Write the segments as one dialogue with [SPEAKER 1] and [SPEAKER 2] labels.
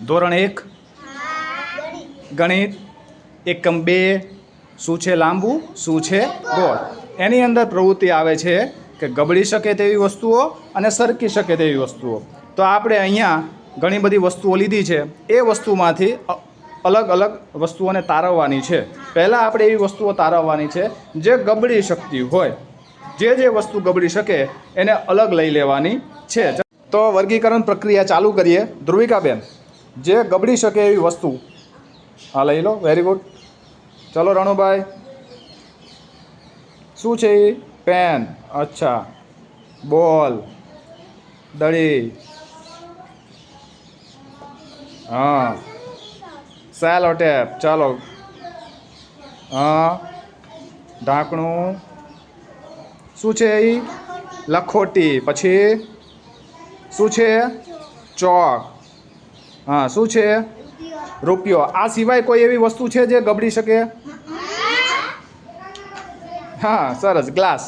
[SPEAKER 1] ધોરણ 1 ગણિત એકમ 2 શું છે લાંબુ શું છે ગોળ. એની અંદર પ્રવૃત્તિ આવે છે કે ગબડી શકે તેવી વસ્તુઓ અને સરકી શકે તેવી વસ્તુઓ. તો આપણે અહીંયા ઘણી બધી વસ્તુઓ લીધી છે. એ વસ્તુમાંથી અલગ અલગ વસ્તુઓને તારવવાની છે. પહેલાં આપણે એવી વસ્તુઓ તારવવાની છે જે ગબડી શકતી હોય. જે વસ્તુ ગબડી શકે એને અલગ લઈ લેવાની છે. તો વર્ગીકરણ પ્રક્રિયા ચાલુ કરીએ. ધ્રુવિકાબેન, જે ગબડી શકે એવી વસ્તુ હા લઈ લો. Very good. ચલો રણુભાઈ, શું છે એ? પેન. અચ્છા. બોલ, દડી, હા, સેલો ટેપ. ચાલો, હા, ઢાંકણું. શું છે એ? લખોટી. પછી શું છે? ચોક. હા, શું છે? રૂપિયો. આ સિવાય કોઈ એવી વસ્તુ છે જે ગબડી શકે? હા, સરસ. ગ્લાસ.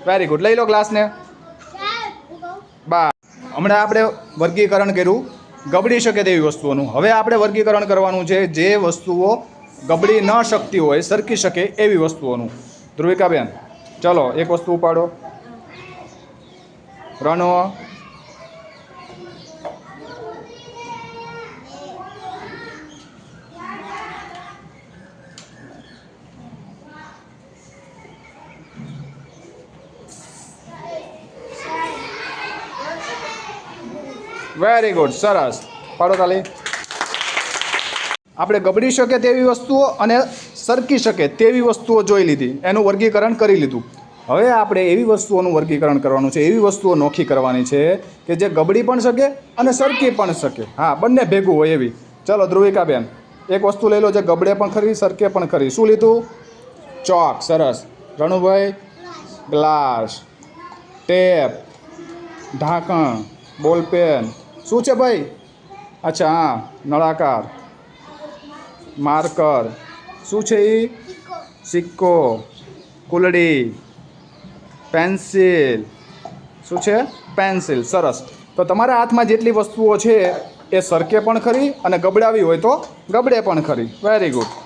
[SPEAKER 1] Very good. લઈ લો ગ્લાસને. બા હમણાં આપણે વર્ગીકરણ કર્યું ગબડી શકે તેવી વસ્તુઓનું. હવે આપણે વર્ગીકરણ કરવાનું છે જે વસ્તુઓ ગબડી ન શકતી હોય, સરકી શકે એવી વસ્તુઓનું. ધ્રુવિકાબેન, ચલો એક વસ્તુ ઉપાડો. રણો, વેરી ગુડ. સરસ. પાડો તાલી. આપણે ગબડી શકે તેવી વસ્તુઓ અને સરકી શકે તેવી વસ્તુઓ જોઈ લીધી, એનું વર્ગીકરણ કરી લીધું. હવે આપણે એવી વસ્તુઓનું વર્ગીકરણ કરવાનું છે, એવી વસ્તુઓ નોખી કરવાની છે કે જે ગબડી પણ શકે અને સરકી પણ શકે. હા, બંને ભેગું હોય એવી. ચલો ધ્રુવિકાબેન, એક વસ્તુ લઈ લો જે ગબડે પણ ખરી, સરકે પણ ખરી. શું લીધું? ચોક. સરસ. રણુભાઈ, ગ્લાસ, ટેપ, ઢાંકણ, બોલપેન. શું છે ભાઈ? અચ્છા, હા, નળાકાર, માર્કર. શું છે એ? સિક્કો, કુલડી, પેન્સિલ. શું છે? પેન્સિલ. સરસ. તો તમારા હાથમાં જેટલી વસ્તુઓ છે એ સરકે પણ ખરી અને ગબડાવી હોય તો ગબડે પણ ખરી. Very good.